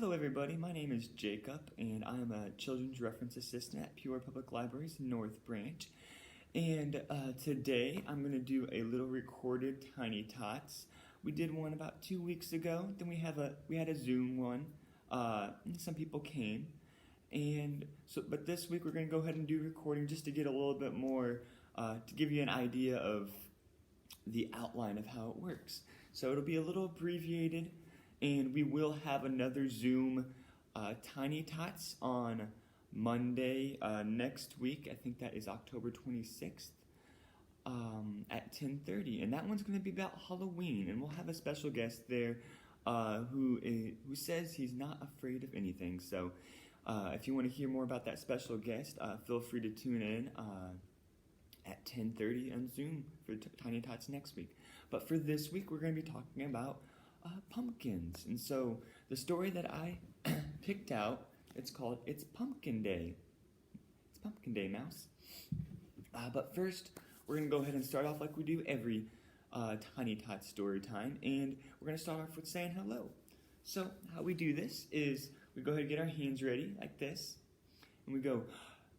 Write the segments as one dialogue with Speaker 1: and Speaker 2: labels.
Speaker 1: Hello everybody, my name is Jacob and I'm a Children's Reference Assistant at Pure Public Library's North Branch. And today I'm going to do a little recorded Tiny Tots. We did one about 2 weeks ago, then we had a Zoom one, and some people came. But this week we're going to go ahead and do recording just to get a little bit more, to give you an idea of the outline of how it works. So it'll be a little abbreviated, and we will have another Zoom Tiny Tots on Monday next week. I think that is October 26th at 10:30, and that one's going to be about Halloween, and we'll have a special guest there who says he's not afraid of anything. So if you want to hear more about that special guest, feel free to tune in at 10:30 on Zoom for Tiny Tots next week. But for this week, we're going to be talking about pumpkins. And so the story that I picked out, it's called It's Pumpkin Day. It's Pumpkin Day, Mouse. But first, we're going to go ahead and start off like we do every Tiny Tots story time. And we're going to start off with saying hello. So how we do this is we go ahead and get our hands ready like this. And we go,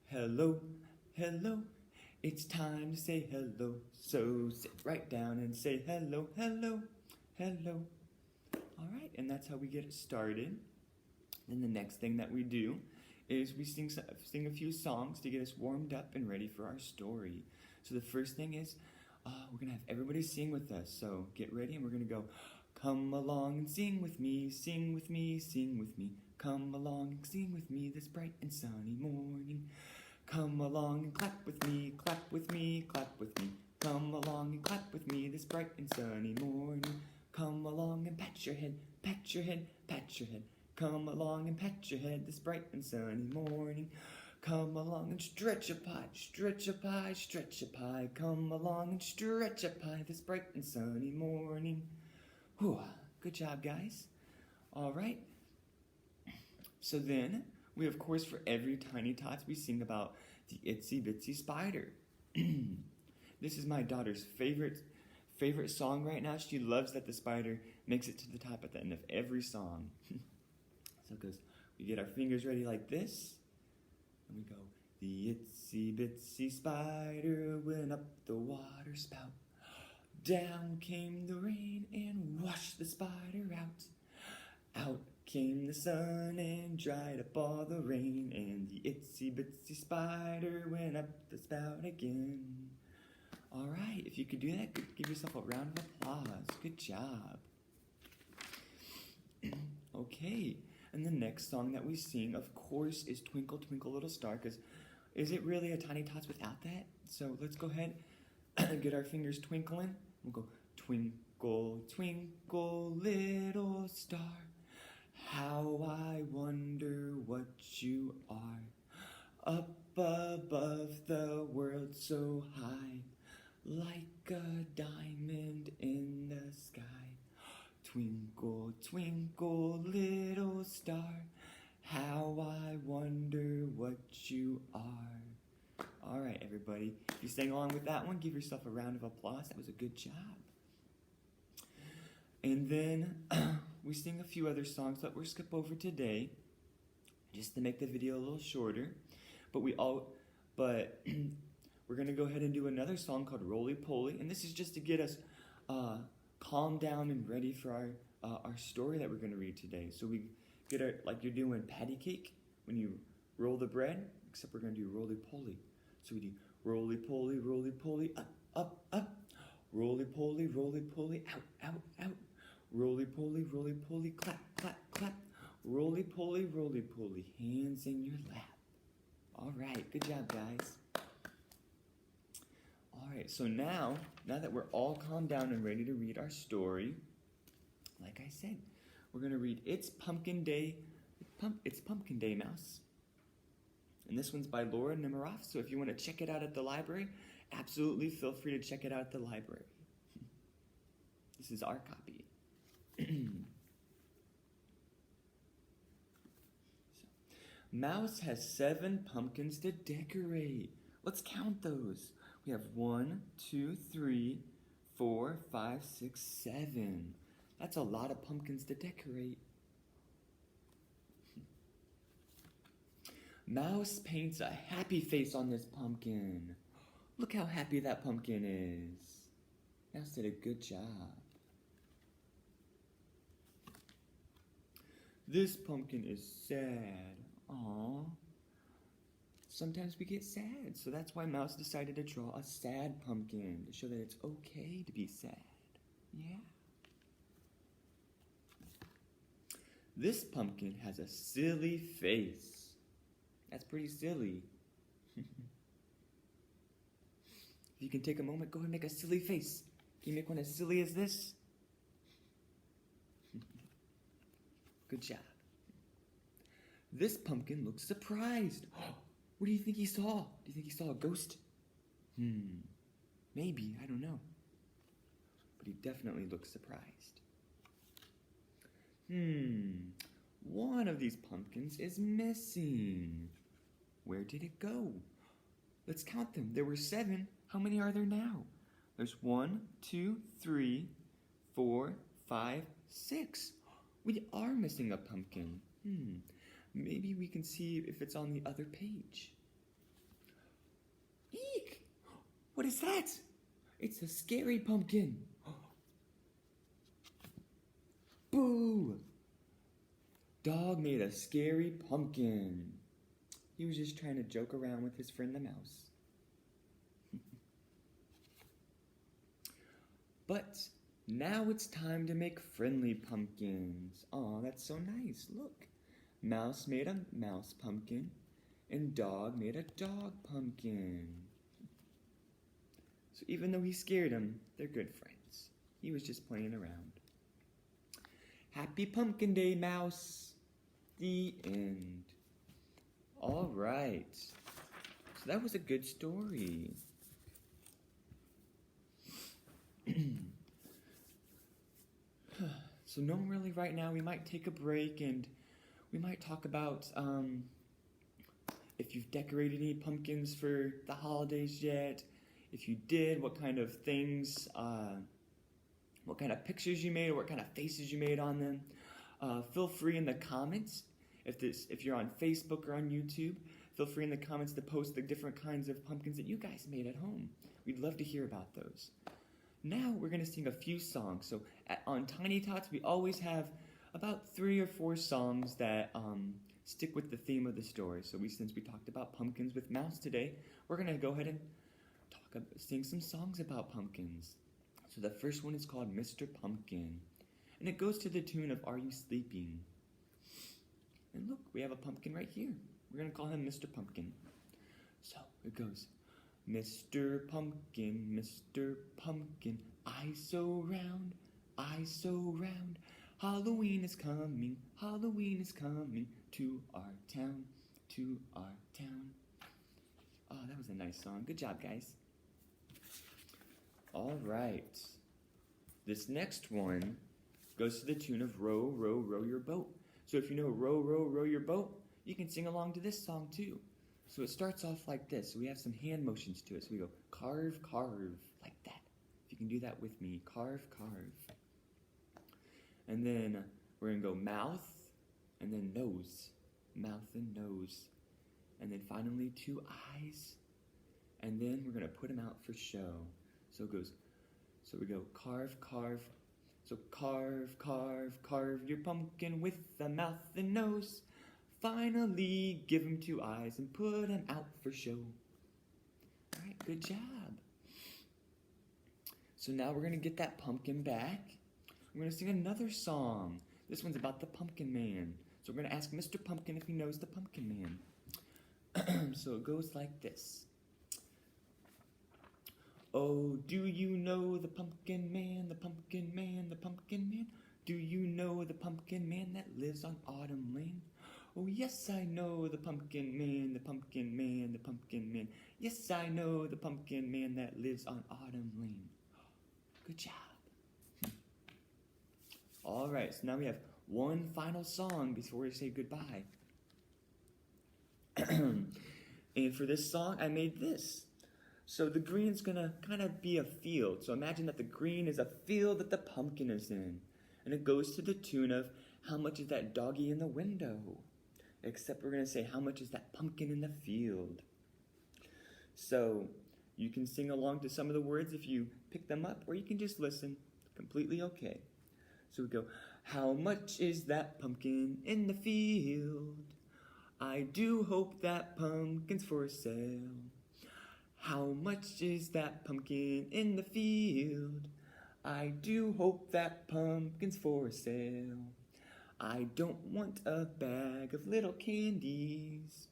Speaker 1: hello, hello. It's time to say hello. So sit right down and say hello, hello, hello. All right, and that's how we get it started. Then the next thing that we do is we sing a few songs to get us warmed up and ready for our story. So the first thing is we're going to have everybody sing with us. So get ready, and we're going to go, come along and sing with me, sing with me, sing with me. Come along and sing with me this bright and sunny morning. Come along and clap with me, clap with me, clap with me. Come along and clap with me this bright and sunny morning. Come along and pat your head, pat your head, pat your head. Come along and pat your head this bright and sunny morning. Come along and stretch a pie, stretch a pie, stretch a pie. Come along and stretch a pie this bright and sunny morning. Whew, good job, guys. All right. So then, we of course, for every Tiny Tots, we sing about the Itsy Bitsy Spider. This is my daughter's favorite song right now. She loves that the spider makes it to the top at the end of every song. So it goes, we get our fingers ready like this, and we go, the itsy bitsy spider went up the water spout. Down came the rain and washed the spider out. Out came the sun and dried up all the rain, and the itsy bitsy spider went up the spout again. All right, if you could do that, give yourself a round of applause. Good job. Okay, and the next song that we sing, of course, is Twinkle, Twinkle, Little Star, because is it really a Tiny Tots without that? So let's go ahead and get our fingers twinkling. We'll go, twinkle, twinkle, little star, how I wonder what you are, up above the world so high, like a diamond in the sky. Twinkle, twinkle, little star, how I wonder what you are. All right, everybody. If you sang along with that one, give yourself a round of applause. That was a good job. And then we sing a few other songs that we'll skip over today, just to make the video a little shorter. But we're going to go ahead and do another song called Roly Poly, and this is just to get us calmed down and ready for our story that we're going to read today. So we get our, like you're doing patty cake when you roll the bread, except we're going to do Roly Poly. So we do Roly Poly, up, up, up. Roly Poly, out, out, out. Roly Poly, clap, clap, clap. Roly Poly, hands in your lap. All right, good job, guys. All right, so now that we're all calmed down and ready to read our story, like I said, we're going to read It's Pumpkin Day, It's Pumpkin Day, Mouse. And this one's by Numeroff, so if you want to check it out at the library, absolutely feel free to check it out at the library. This is our copy. Mouse has 7 pumpkins to decorate. Let's count those. We have 1, 2, 3, 4, 5, 6, 7. That's a lot of pumpkins to decorate. Mouse paints a happy face on this pumpkin. Look how happy that pumpkin is. Mouse did a good job. This pumpkin is sad. Aww. Sometimes we get sad, so that's why Mouse decided to draw a sad pumpkin to show that it's okay to be sad. Yeah. This pumpkin has a silly face. That's pretty silly. If you can take a moment, go ahead and make a silly face. Can you make one as silly as this? Good job. This pumpkin looks surprised. What do you think he saw? Do you think he saw a ghost? Maybe, I don't know. But he definitely looks surprised. One of these pumpkins is missing. Where did it go? Let's count them. There were 7. How many are there now? There's 1, 2, 3, 4, 5, 6. We are missing a pumpkin. Maybe we can see if it's on the other page. Eek! What is that? It's a scary pumpkin. Boo! Dog made a scary pumpkin. He was just trying to joke around with his friend the mouse. But now it's time to make friendly pumpkins. Aw, that's so nice. Look. Mouse made a mouse pumpkin, and Dog made a dog pumpkin. So even though he scared him, they're good friends. He was just playing around. Happy Pumpkin Day, Mouse. The end. All right. So that was a good story. So normally right now we might take a break and we might talk about if you've decorated any pumpkins for the holidays yet. If you did, what kind of things, what kind of pictures you made or what kind of faces you made on them. Feel free in the comments, if you're on Facebook or on YouTube, feel free in the comments to post the different kinds of pumpkins that you guys made at home. We'd love to hear about those. Now we're going to sing a few songs. So on Tiny Tots, we always have about 3 or 4 songs that stick with the theme of the story. So since we talked about pumpkins with Mouse today, we're going to go ahead and sing some songs about pumpkins. So the first one is called Mr. Pumpkin. And it goes to the tune of Are You Sleeping? And look, we have a pumpkin right here. We're going to call him Mr. Pumpkin. So it goes, Mr. Pumpkin, eyes so round, Halloween is coming to our town, Oh, that was a nice song. Good job, guys. All right. This next one goes to the tune of Row, Row, Row Your Boat. So if you know Row, Row, Row Your Boat, you can sing along to this song too. So it starts off like this. So we have some hand motions to it. So we go carve, carve, like that. If you can do that with me, carve, carve. And then we're going to go mouth and then nose. Mouth and nose. And then finally 2 eyes. And then we're going to put them out for show. So it goes, so we go carve, carve. So carve, carve, carve your pumpkin with a mouth and nose. Finally, give him 2 eyes and put him out for show. All right, good job. So now we're going to get that pumpkin back. We're going to sing another song. This one's about the Pumpkin Man. So we're going to ask Mr. Pumpkin if he knows the Pumpkin Man. So it goes like this. Oh, do you know the Pumpkin Man, the Pumpkin Man, the Pumpkin Man? Do you know the Pumpkin Man that lives on Autumn Lane? Oh, yes, I know the Pumpkin Man, the Pumpkin Man, the Pumpkin Man. Yes, I know the Pumpkin Man that lives on Autumn Lane. Good job. All right, so now we have one final song before we say goodbye. And for this song, I made this. So the green's gonna kind of be a field. So imagine that the green is a field that the pumpkin is in. And it goes to the tune of, how much is that doggy in the window? except we're going to say, how much is that pumpkin in the field? So you can sing along to some of the words if you pick them up, or you can just listen. Completely okay. So we go, how much is that pumpkin in the field? I do hope that pumpkin's for sale. How much is that pumpkin in the field? I do hope that pumpkin's for sale. I don't want a bag of little candies.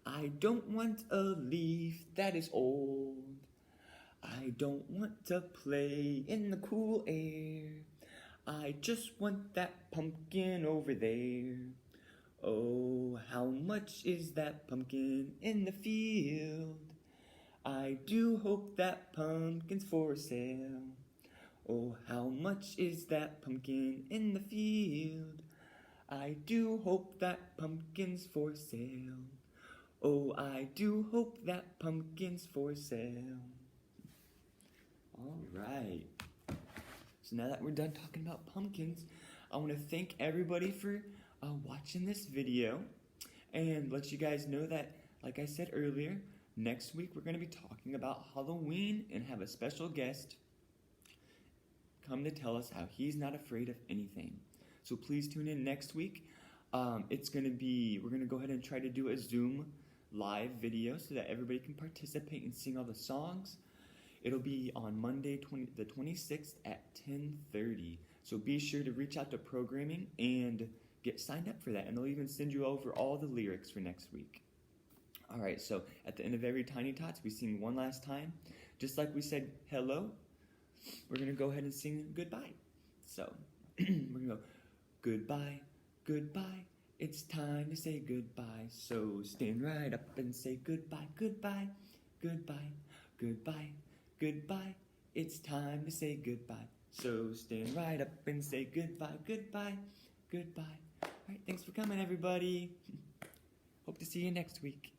Speaker 1: I don't want a leaf that is old. I don't want to play in the cool air. I just want that pumpkin over there. Oh, how much is that pumpkin in the field? I do hope that pumpkin's for sale. Oh, how much is that pumpkin in the field? I do hope that pumpkin's for sale. Oh, I do hope that pumpkin's for sale. All right. So now that we're done talking about pumpkins, I want to thank everybody for watching this video and let you guys know that, like I said earlier, next week we're going to be talking about Halloween and have a special guest come to tell us how he's not afraid of anything. So please tune in next week. We're going to go ahead and try to do a Zoom live video so that everybody can participate and sing all the songs. It'll be on Monday, the 26th at 10:30. So be sure to reach out to programming and get signed up for that. And they'll even send you over all the lyrics for next week. All right, so at the end of every Tiny Tots, we sing one last time. Just like we said hello, we're going to go ahead and sing goodbye. So we're going to go, goodbye, goodbye. It's time to say goodbye. So stand right up and say goodbye, goodbye, goodbye, goodbye. Goodbye, it's time to say goodbye. So stand right up and say goodbye, goodbye, goodbye. All right, thanks for coming, everybody. Hope to see you next week.